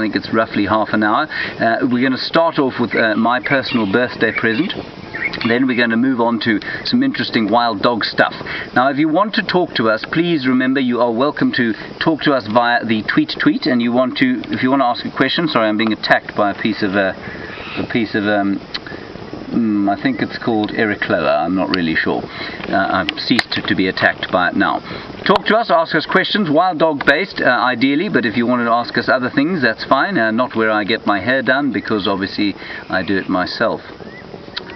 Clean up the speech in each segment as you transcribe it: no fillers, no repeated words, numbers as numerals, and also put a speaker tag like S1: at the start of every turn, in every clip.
S1: I think it's roughly half an hour. We're going to start off with my personal birthday present. Then we're going to move on to some interesting wild dog stuff. Now, if you want to talk to us, please remember you are welcome to talk to us via the tweet, and if you want to ask a question. Sorry, I'm being attacked by a piece of I think it's called Ericloa. I'm not really sure. I've ceased to be attacked by it now. Talk to us, ask us questions, wild dog based ideally, but if you wanted to ask us other things, that's fine. Not where I get my hair done, because obviously I do it myself.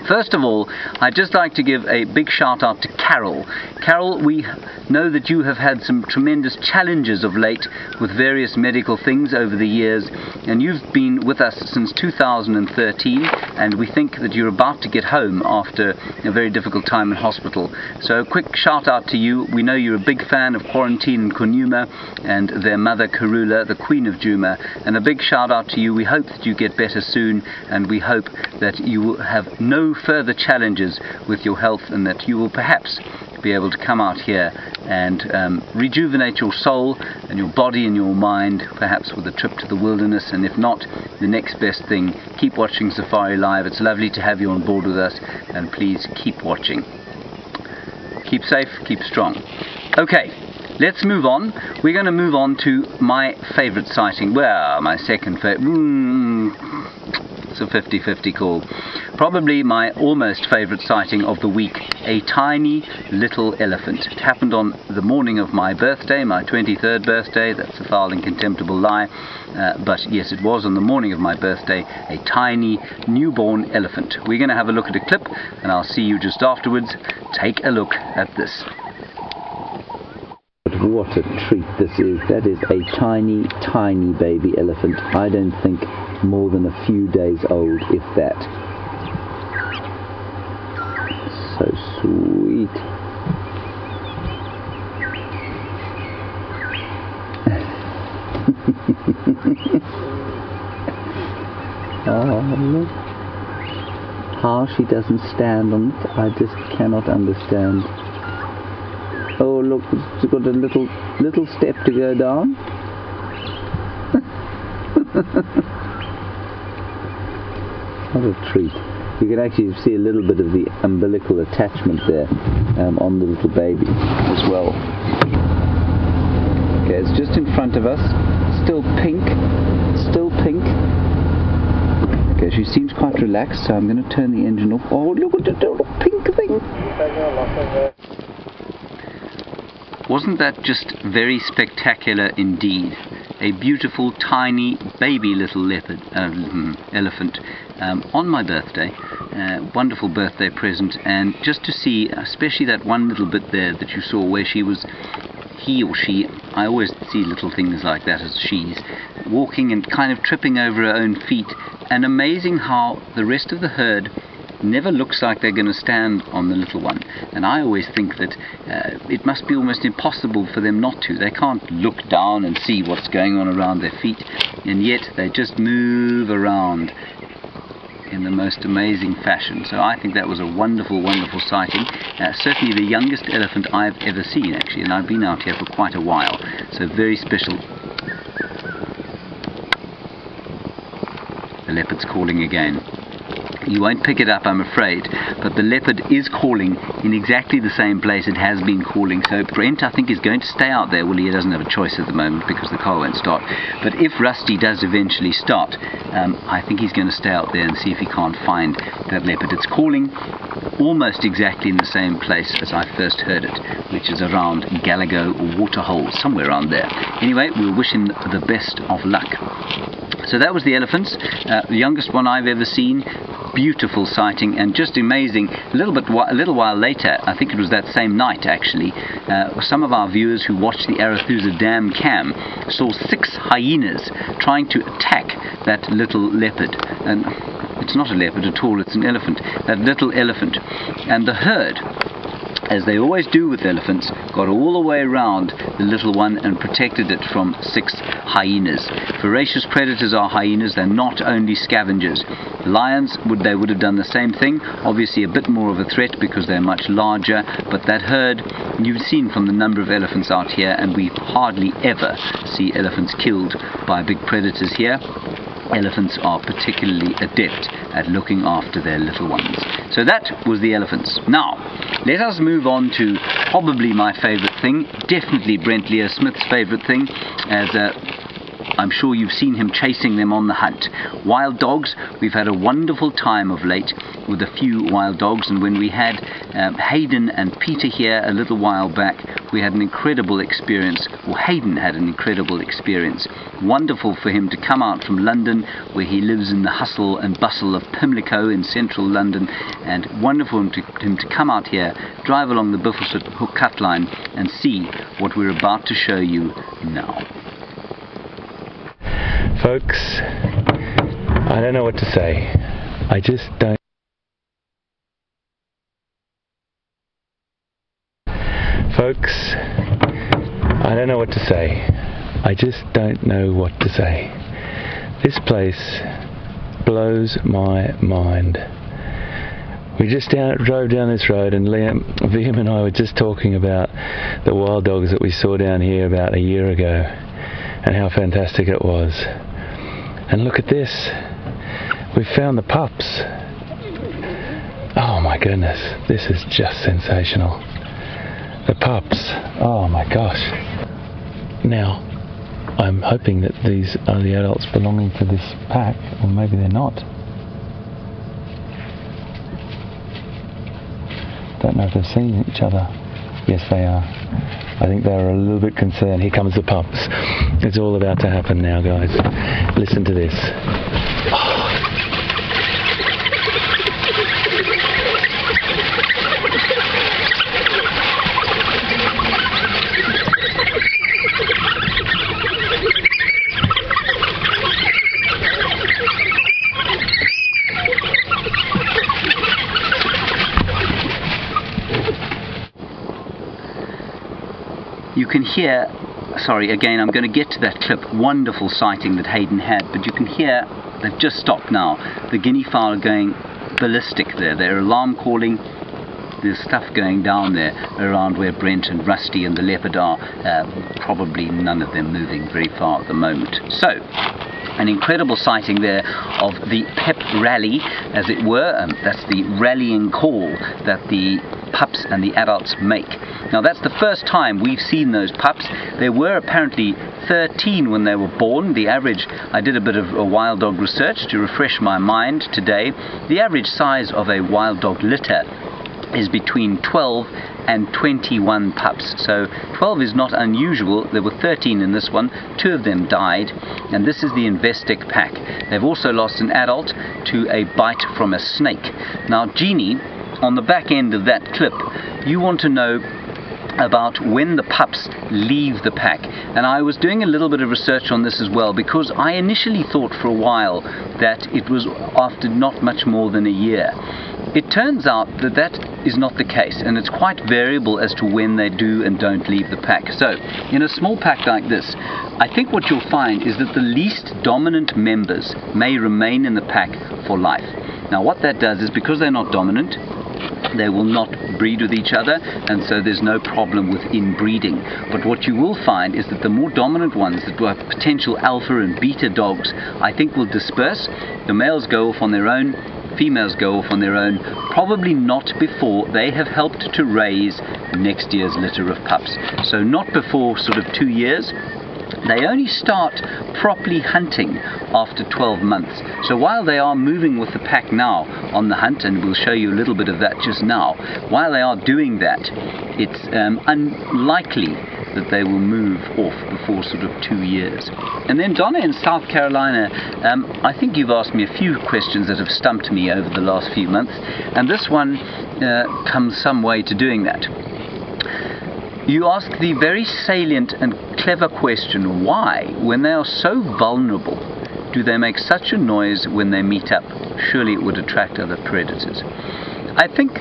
S1: First of all, I'd just like to give a big shout out to Carol. Carol, we know that you have had some tremendous challenges of late with various medical things over the years, and you've been with us since 2013, and we think that you're about to get home after a very difficult time in hospital. So a quick shout out to you. We know you're a big fan of Quarantine and Kunuma and their mother Karula, the Queen of Juma, and a big shout out to you. We hope that you get better soon, and we hope that you will have no further challenges with your health, and that you will perhaps be able to come out here and rejuvenate your soul and your body and your mind, perhaps with a trip to the wilderness. And if not, the next best thing, keep watching Safari Live. It's lovely to have you on board with us, and please keep watching. Keep safe, keep strong. Okay, let's move on. We're going to move on to my favourite sighting. Well, my second favourite. It's a 50-50 call. Probably my almost favourite sighting of the week, a tiny little elephant. It happened on the morning of my birthday, my 23rd birthday. That's a foul and contemptible lie. But yes, it was on the morning of my birthday, a tiny newborn elephant. We're going to have a look at a clip, and I'll see you just afterwards. Take a look at this.
S2: What a treat this is. That is a tiny, tiny baby elephant. I don't think more than a few days old, if that. So sweet. Oh, look. How she doesn't stand on it, I just cannot understand. Oh, look, it's got a little step to go down. What a treat. You can actually see a little bit of the umbilical attachment there on the little baby as well. Okay, it's just in front of us. Still pink. Still pink. Okay, she seems quite relaxed, so I'm going to turn the engine off. Oh, look at the little pink thing.
S1: Wasn't that just very spectacular indeed? A beautiful, tiny, baby little leopard, elephant on my birthday. Wonderful birthday present, and just to see, especially that one little bit there that you saw where he or she, I always see little things like that as she's, walking and kind of tripping over her own feet, and amazing how the rest of the herd never looks like they're going to stand on the little one. And I always think that it must be almost impossible for them not to. They can't look down and see what's going on around their feet, and yet they just move around in the most amazing fashion. So I think that was a wonderful, wonderful sighting. Certainly the youngest elephant I've ever seen, actually, and I've been out here for quite a while. So very special. The leopard's calling again. You won't pick it up, I'm afraid, but the leopard is calling in exactly the same place it has been calling. So Brent, I think, is going to stay out there. Well, he doesn't have a choice at the moment because the car won't start. But if Rusty does eventually start, I think he's going to stay out there and see if he can't find that leopard. It's calling almost exactly in the same place as I first heard it, which is around Gallagher or Waterhole, somewhere around there. Anyway, we'll wish him the best of luck. So that was the elephants, the youngest one I've ever seen. Beautiful sighting, and just amazing. A little while later, I think it was that same night actually, some of our viewers who watched the Arathusa Dam cam saw 6 hyenas trying to attack that little leopard. And it's not a leopard at all, it's an elephant. That little elephant. And the herd as they always do with elephants, got all the way around the little one and protected it from 6 hyenas. Voracious predators are hyenas. They're not only scavengers. Lions, they would have done the same thing. Obviously a bit more of a threat because they're much larger, but that herd, you've seen from the number of elephants out here, and we hardly ever see elephants killed by big predators here. Elephants are particularly adept at looking after their little ones. So that was the elephants. Now, let us move on to probably my favourite thing, definitely Brent Leo Smith's favourite thing, as I'm sure you've seen him chasing them on the hunt. Wild dogs. We've had a wonderful time of late with a few wild dogs, and when we had Hayden and Peter here a little while back, we had an incredible experience, or Hayden had an incredible experience. Wonderful for him to come out from London, where he lives in the hustle and bustle of Pimlico in central London, and wonderful for him to come out here, drive along the Bifflesford Hook Cut Line, and see what we're about to show you now.
S3: Folks, I don't know what to say. I just don't. Folks, I don't know what to say. I just don't know what to say. This place blows my mind. We just drove down this road, and Liam and I were just talking about the wild dogs that we saw down here about a year ago, and how fantastic it was. And look at this. We found the pups. Oh my goodness, this is just sensational. The pups. Oh my gosh. Now, I'm hoping that these are the adults belonging to this pack, or maybe they're not. Don't know if they've seen each other. Yes, they are. I think they're a little bit concerned. Here comes the pups. It's all about to happen now, guys. Listen to this. Oh.
S1: You can hear, sorry, again, I'm going to get to that clip, wonderful sighting that Hayden had, but you can hear, they've just stopped now, the guinea fowl are going ballistic there. They're alarm calling. There's stuff going down there around where Brent and Rusty and the leopard are, probably none of them moving very far at the moment. So, an incredible sighting there of the pep rally, as it were. That's the rallying call that the pups and the adults make. Now that's the first time we've seen those pups. There were apparently 13 when they were born. The average, I did a bit of wild dog research to refresh my mind today. The average size of a wild dog litter is between 12 and 21 pups. So 12 is not unusual. There were 13 in this one. 2 of them died, and this is the Investec pack. They've also lost an adult to a bite from a snake. Now, Jeannie, on the back end of that clip, you want to know about when the pups leave the pack, and I was doing a little bit of research on this as well, because I initially thought for a while that it was after not much more than a year. It turns out that that is not the case, and it's quite variable as to when they do and don't leave the pack. So in a small pack like this, I think what you'll find is that the least dominant members may remain in the pack for life. Now what that does is, because they're not dominant, they will not breed with each other, and so there's no problem with inbreeding. But what you will find is that the more dominant ones, that were potential alpha and beta dogs, I think will disperse. The males go off on their own, females go off on their own, probably not before they have helped to raise next year's litter of pups. So not before sort of 2 years. They only start properly hunting after 12 months. So while they are moving with the pack now on the hunt, and we'll show you a little bit of that just now, while they are doing that, it's unlikely that they will move off before sort of 2 years. And then Donna in South Carolina, I think you've asked me a few questions that have stumped me over the last few months, and this one comes some way to doing that. You ask the very salient and clever question, why, when they are so vulnerable, do they make such a noise when they meet up? Surely it would attract other predators. I think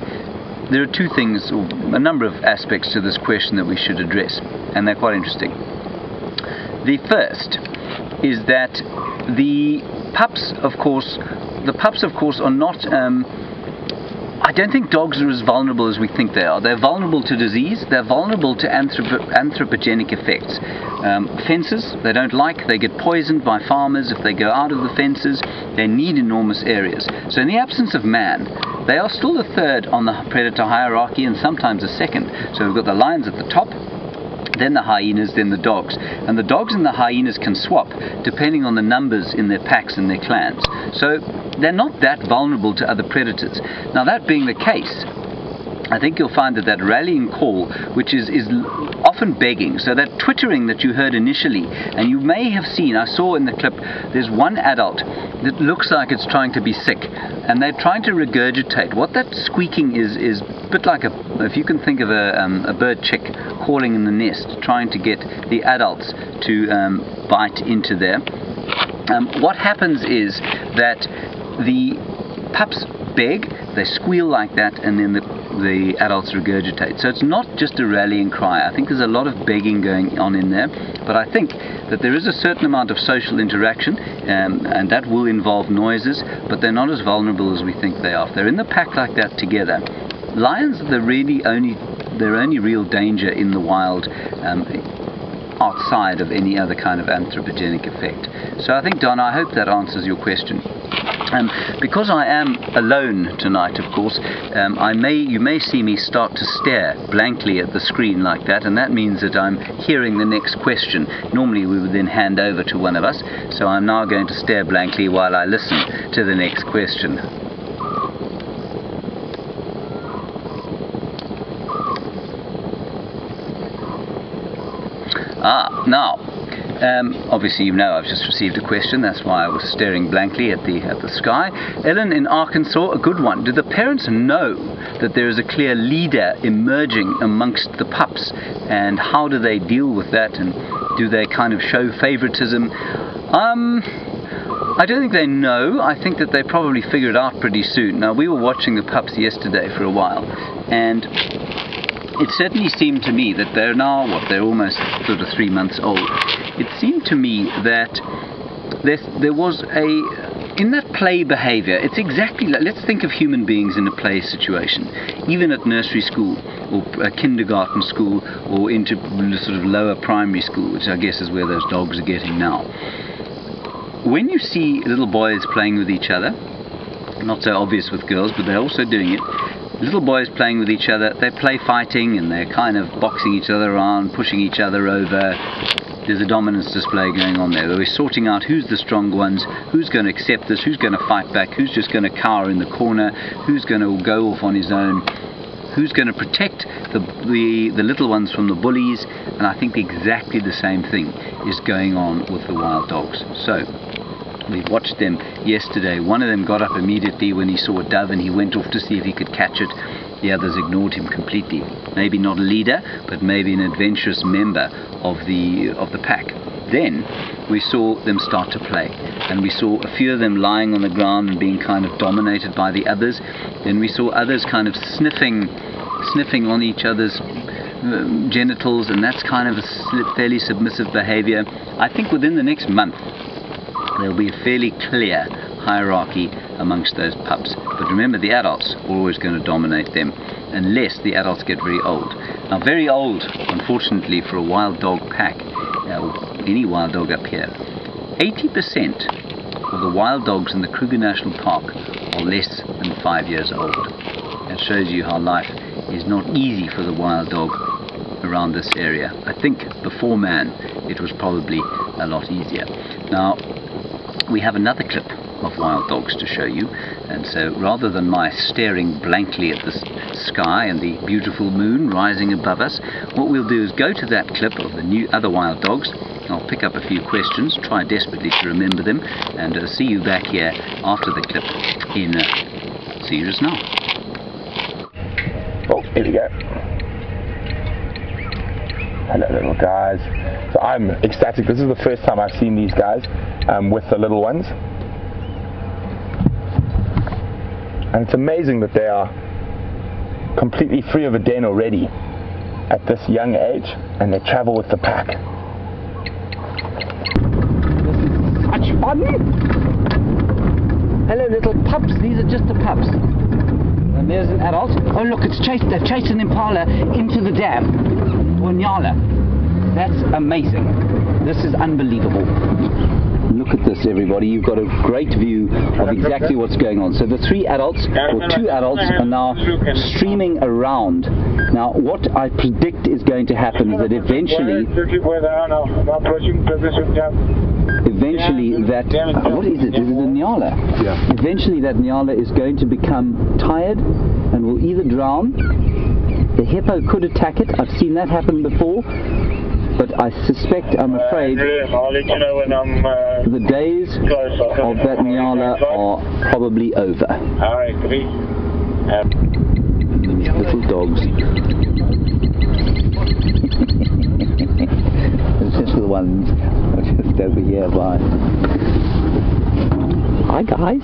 S1: there are two things, or a number of aspects to this question that we should address, and they're quite interesting. The first is that the pups, of course, are not. I don't think dogs are as vulnerable as we think they are. They're vulnerable to disease. They're vulnerable to anthropogenic effects. Fences, they don't like. They get poisoned by farmers if they go out of the fences. They need enormous areas. So in the absence of man, they are still the third on the predator hierarchy, and sometimes a second. So we've got the lions at the top, then the hyenas, then the dogs. And the dogs and the hyenas can swap depending on the numbers in their packs and their clans. So they're not that vulnerable to other predators. Now, that being the case, I think you'll find that rallying call, which is often begging, so that twittering that you heard initially, and you may have seen, I saw in the clip, there's one adult that looks like it's trying to be sick, and they're trying to regurgitate. What that squeaking is a bit like if you can think of a bird chick calling in the nest, trying to get the adults to bite into there. What happens is that the pups beg, they squeal like that, and then the adults regurgitate. So it's not just a rallying cry. I think there's a lot of begging going on in there, but I think that there is a certain amount of social interaction, and that will involve noises, but they're not as vulnerable as we think they are. If they're in the pack like that together, lions are their only real danger in the wild, outside of any other kind of anthropogenic effect. So I think, Don, I hope that answers your question. Because I am alone tonight, of course, you may see me start to stare blankly at the screen like that, and that means that I'm hearing the next question. Normally we would then hand over to one of us, so I'm now going to stare blankly while I listen to the next question. Now, obviously you know I've just received a question, that's why I was staring blankly at the sky. Ellen in Arkansas, a good one. Do the parents know that there is a clear leader emerging amongst the pups, and how do they deal with that, and do they kind of show favoritism? I don't think they know. I think that they probably figure it out pretty soon. Now, we were watching the pups yesterday for a while, and it certainly seemed to me that they're now, they're almost sort of 3 months old. It seemed to me that there was in that play behavior, it's exactly like, let's think of human beings in a play situation, even at nursery school, or a kindergarten school, or into sort of lower primary school, which I guess is where those dogs are getting now. When you see little boys playing with each other, not so obvious with girls, but they're also doing it, little boys playing with each other, they play fighting, and they're kind of boxing each other around, pushing each other over. There's a dominance display going on there. We're sorting out who's the strong ones, who's going to accept this, who's going to fight back, who's just going to cower in the corner, who's going to go off on his own, who's going to protect the little ones from the bullies. And I think exactly the same thing is going on with the wild dogs. So we watched them yesterday. One of them got up immediately when he saw a dove, and he went off to see if he could catch it. The others ignored him completely. Maybe not a leader, but maybe an adventurous member of the pack. Then we saw them start to play, and we saw a few of them lying on the ground and being kind of dominated by the others. Then we saw others kind of sniffing on each other's genitals, and that's kind of a fairly submissive behavior. I think within the next month there'll be a fairly clear hierarchy amongst those pups. But remember, the adults are always going to dominate them, unless the adults get very old. Now, very old, unfortunately, for a wild dog pack, any wild dog up here, 80% of the wild dogs in the Kruger National Park are less than 5 years old. That shows you how life is not easy for the wild dog around this area. I think before man it was probably a lot easier. Now, we have another clip of wild dogs to show you, and so rather than my staring blankly at the sky and the beautiful moon rising above us, what we'll do is go to that clip of the other wild dogs. I'll pick up a few questions, try desperately to remember them, and see you back here after the clip in see you just now.
S3: Oh, here we go. Hello, little guys. So I'm ecstatic. This is the first time I've seen these guys with the little ones. And it's amazing that they are
S4: completely free of a den already at this young age, and they travel with the pack.
S2: This is such fun! Hello little pups, these are just the pups. And there's an adult. Oh look, they've chased an impala into the dam. Or Nyala. That's amazing. This is unbelievable. Look at this, everybody. You've got a great view of exactly what's going on. So the three adults, or two adults, are now streaming around. Now, what I predict is going to happen is that eventually that, what is it? Is it a Nyala?
S4: Yeah.
S2: Eventually that Nyala is going to become tired and will either drown. The hippo could attack it. I've seen that happen before. But I suspect, I'm afraid,
S5: I'll let you know when I'm
S2: the days of that Nyala are probably over.
S5: Alright, great.
S2: These little dogs. Those little ones are just over here by. Hi guys.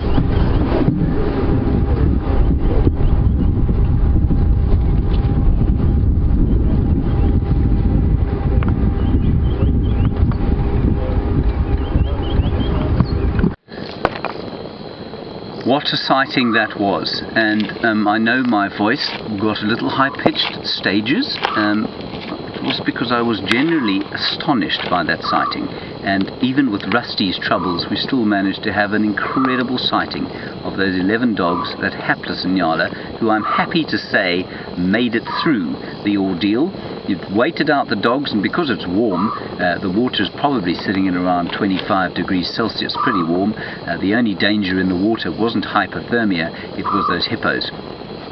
S1: What a sighting that was, and I know my voice got a little high-pitched stages. It was because I was genuinely astonished by that sighting, and even with Rusty's troubles we still managed to have an incredible sighting of those 11 dogs, that hapless Nyala, who I'm happy to say made it through the ordeal. You've waited out the dogs, and because it's warm, the water is probably sitting at around 25 degrees Celsius, pretty warm. The only danger in the water wasn't hypothermia, it was those hippos.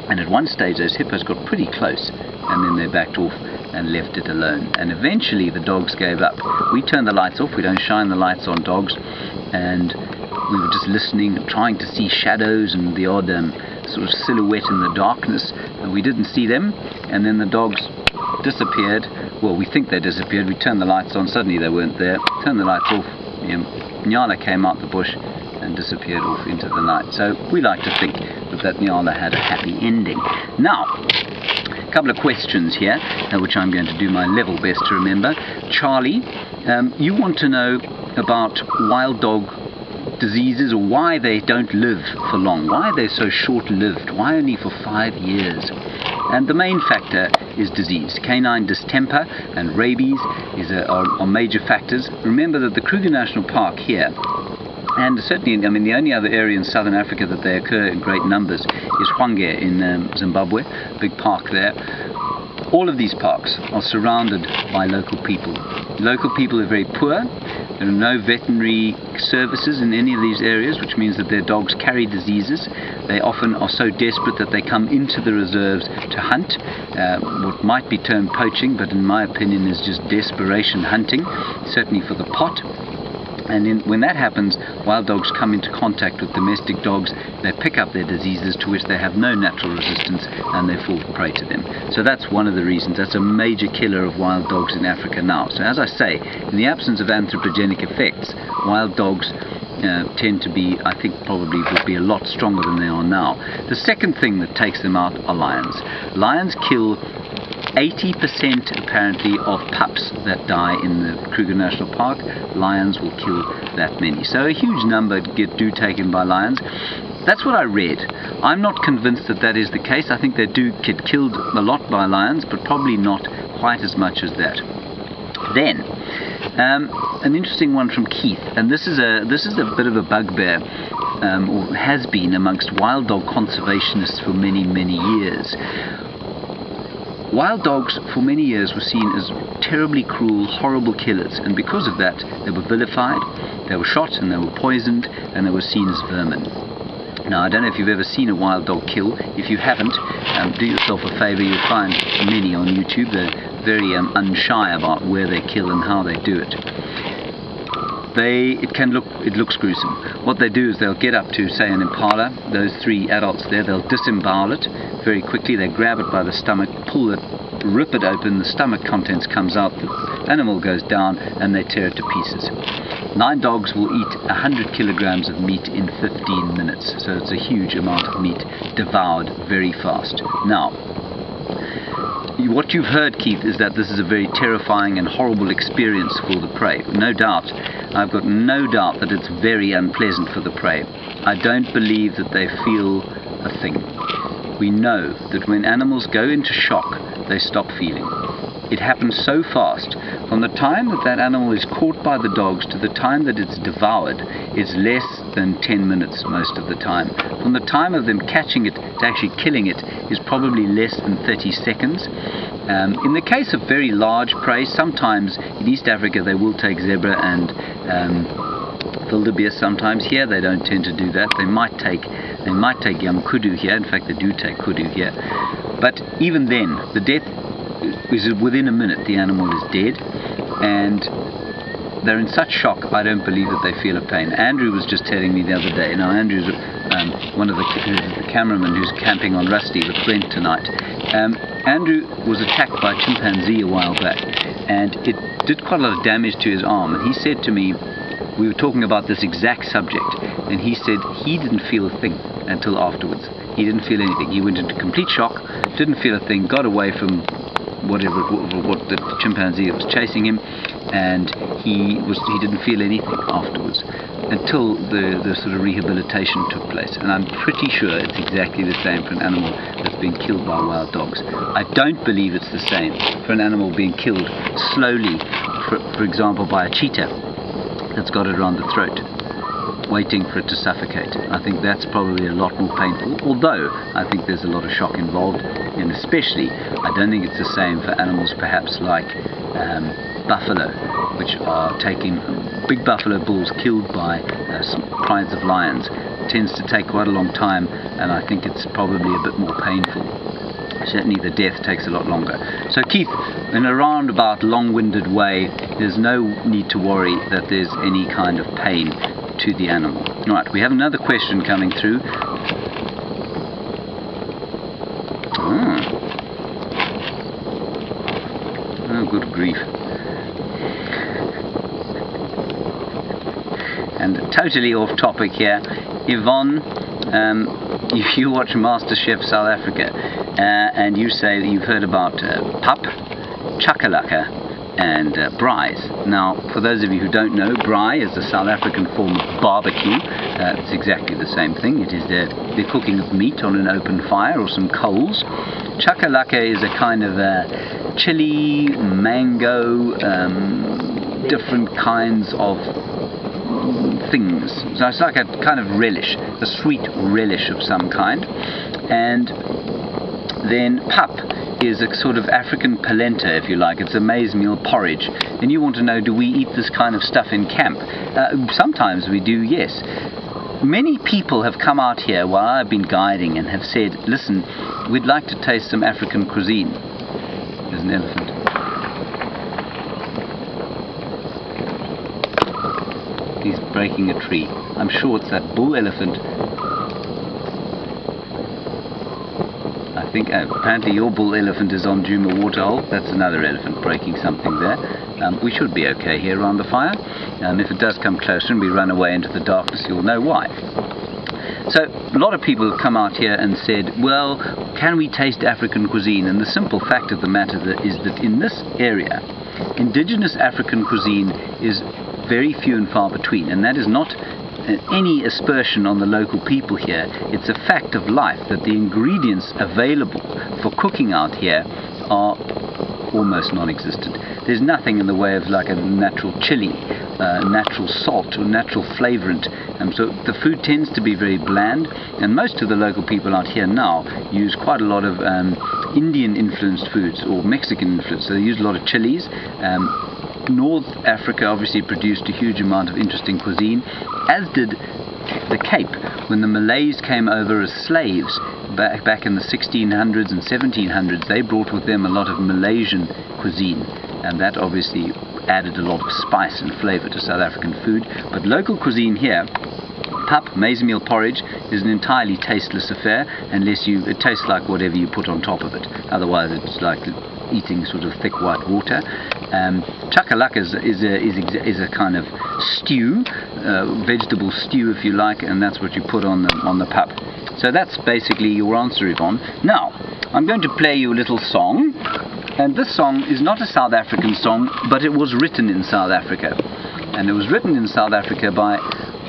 S1: And at one stage those hippos got pretty close, and then they backed off and left it alone. And eventually the dogs gave up. We turned the lights off, we don't shine the lights on dogs, and we were just listening, trying to see shadows and the odd sort of silhouette in the darkness, and we didn't see them. And then the dogs disappeared. Well, we think they disappeared. We turned the lights on, suddenly they weren't there. Turned the lights off, Nyala came out the bush and disappeared off into the night. So we like to think that Nyala had a happy ending. Now, a couple of questions here, which I'm going to do my level best to remember. Charlie, you want to know about wild dog diseases, or why they don't live for long, why they're so short-lived, why only for 5 years. And the main factor is disease. Canine distemper and rabies are major factors. Remember that the Kruger National Park here, and certainly, the only other area in southern Africa that they occur in great numbers is Hwange in Zimbabwe, big park there. All of these parks are surrounded by local people. Local people are very poor. There are no veterinary services in any of these areas, which means that their dogs carry diseases. They often are so desperate that they come into the reserves to hunt, what might be termed poaching, but in my opinion is just desperation hunting, certainly for the pot. And when that happens, wild dogs come into contact with domestic dogs, they pick up their diseases to which they have no natural resistance, and they fall prey to them. So that's one of the reasons. That's a major killer of wild dogs in Africa now. So as I say, in the absence of anthropogenic effects, wild dogs tend to be, I think probably would be a lot stronger than they are now. The second thing that takes them out are lions. Lions kill 80% apparently of pups that die in the Kruger National Park. Lions will kill that many. So a huge number do taken by lions. That's what I read. I'm not convinced that that is the case. I think they do get killed a lot by lions, but probably not quite as much as that. Then, an interesting one from Keith, and this is a bit of a bugbear, or has been amongst wild dog conservationists for many, many years. Wild dogs for many years were seen as terribly cruel, horrible killers, and because of that they were vilified, they were shot and they were poisoned, and they were seen as vermin. Now, I don't know if you've ever seen a wild dog kill. If you haven't, do yourself a favour, you'll find many on YouTube. They're very unshy about where they kill and how they do it. It looks gruesome. What they do is they'll get up to, say, an impala, those 3 adults there, they'll disembowel it very quickly, they grab it by the stomach, pull it, rip it open, the stomach contents comes out, the animal goes down, and they tear it to pieces. 9 dogs will eat 100 kilograms of meat in 15 minutes, so it's a huge amount of meat devoured very fast. Now, what you've heard, Keith, is that this is a very terrifying and horrible experience for the prey. No doubt. I've got no doubt that it's very unpleasant for the prey. I don't believe that they feel a thing. We know that when animals go into shock, they stop feeling. It happens so fast. From the time that that animal is caught by the dogs to the time that it's devoured, it's less than 10 minutes most of the time. From the time of them catching it to actually killing it is probably less than 30 seconds. In the case of very large prey, sometimes in East Africa they will take zebra and wildebeest sometimes. Here they don't tend to do that. They might take young kudu here. In fact, they do take kudu here. But even then, the death is within a minute. The animal is dead, and they're in such shock, I don't believe that they feel a pain. Andrew was just telling me the other day. Now, Andrew's one of the cameramen who's camping on Rusty with Brent tonight. Andrew was attacked by a chimpanzee a while back, and it did quite a lot of damage to his arm. And he said to me, we were talking about this exact subject, and he said he didn't feel a thing until afterwards. He didn't feel anything. He went into complete shock, didn't feel a thing, got away from what the chimpanzee was chasing him, and he didn't feel anything afterwards until the sort of rehabilitation took place. And I'm pretty sure it's exactly the same for an animal that's been killed by wild dogs. I don't believe it's the same for an animal being killed slowly, for example by a cheetah that's got it around the throat, waiting for it to suffocate. I think that's probably a lot more painful, although I think there's a lot of shock involved, and especially I don't think it's the same for animals perhaps like buffalo, which are taking big buffalo bulls killed by prides of lions. It tends to take quite a long time, and I think it's probably a bit more painful. Certainly the death takes a lot longer. So Keith, in a roundabout, long-winded way, there's no need to worry that there's any kind of pain to the animal. Right, we have another question coming through. Oh, good grief. And totally off topic here, Yvonne, if you watch MasterChef South Africa and you say that you've heard about pup, chakalaka and braais. Now, for those of you who don't know, braai is a South African form of barbecue. It's exactly the same thing. It is the cooking of meat on an open fire or some coals. Chakalaka is a kind of chili, mango, different kinds of things. So it's like a kind of relish, a sweet relish of some kind. And then pup is a sort of African polenta, if you like. It's a maize meal porridge. And you want to know, do we eat this kind of stuff in camp? Sometimes we do, yes. Many people have come out here while I've been guiding and have said, listen, we'd like to taste some African cuisine. There's an elephant. He's breaking a tree. I'm sure it's that bull elephant. I think apparently your bull elephant is on Djuma Waterhole. That's another elephant breaking something there. We should be okay here around the fire. If it does come closer and we run away into the darkness, you'll know why. So a lot of people have come out here and said, well, can we taste African cuisine? And the simple fact of the matter is that in this area, indigenous African cuisine is very few and far between, and that is not any aspersion on the local people here. It's a fact of life that the ingredients available for cooking out here are almost non-existent. There's nothing in the way of like a natural chili, natural salt or natural flavorant, so the food tends to be very bland, and most of the local people out here now use quite a lot of Indian influenced foods or Mexican influenced, so they use a lot of chilies. North Africa obviously produced a huge amount of interesting cuisine, as did the Cape. When the Malays came over as slaves back in the 1600s and 1700s, they brought with them a lot of Malaysian cuisine, and that obviously added a lot of spice and flavour to South African food. But local cuisine here, pup, maize meal porridge, is an entirely tasteless affair unless it tastes like whatever you put on top of it. Otherwise it's like eating sort of thick white water. Chakalaka is a kind of stew, vegetable stew if you like, and that's what you put on the pup. So that's basically your answer, Yvonne. Now I'm going to play you a little song. And this song is not a South African song, but it was written in South Africa. And it was written in South Africa by,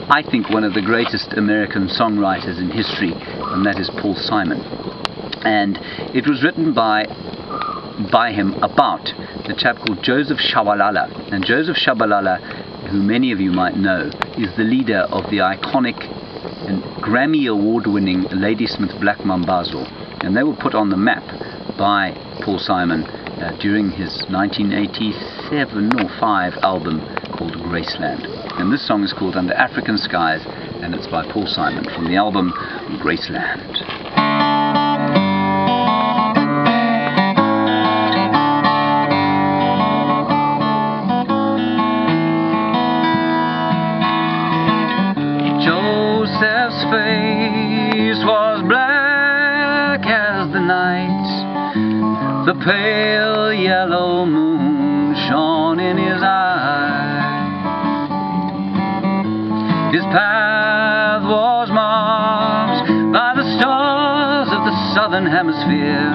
S1: I think, one of the greatest American songwriters in history, and that is Paul Simon. And it was written by him about a chap called Joseph Shabalala. And Joseph Shabalala, who many of you might know, is the leader of the iconic and Grammy award-winning Ladysmith Black Mambazo. And they were put on the map by Paul Simon during his 1987 or 5 album called Graceland. And this song is called Under African Skies, and it's by Paul Simon from the album Graceland. Joseph's face was black as the night. The pale yellow moon shone in his eyes. His path was marked by the stars of the southern hemisphere,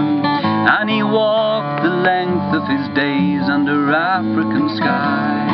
S1: and he walked the length of his days under African skies.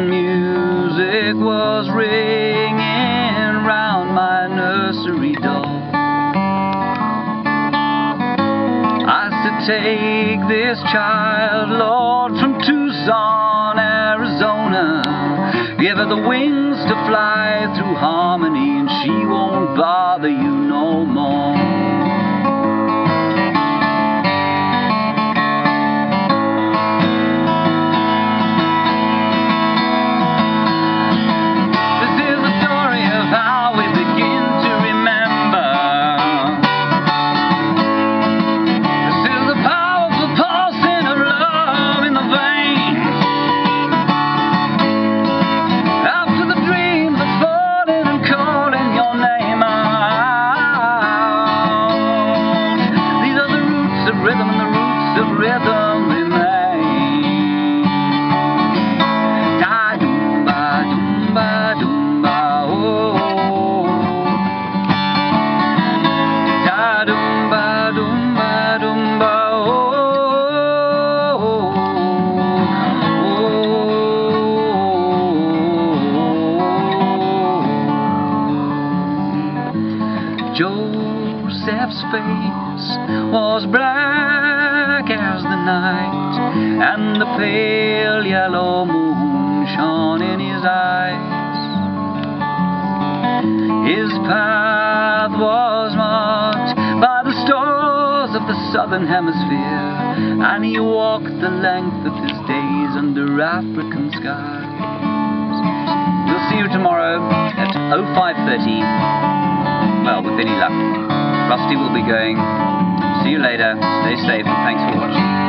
S1: Music was ringing round my nursery door. I said, take this child, Lord, from Tucson, Arizona. Give her the wings to fly through harmony, and she won't bother you no more. Joseph's face was black as the night, and the pale yellow moon shone in his eyes. His path was marked by the stars of the southern hemisphere, and he walked the length of his days under African skies. We'll see you tomorrow at 05:30. Well, with any luck. Rusty will be going. See you later. Stay safe, and thanks for watching.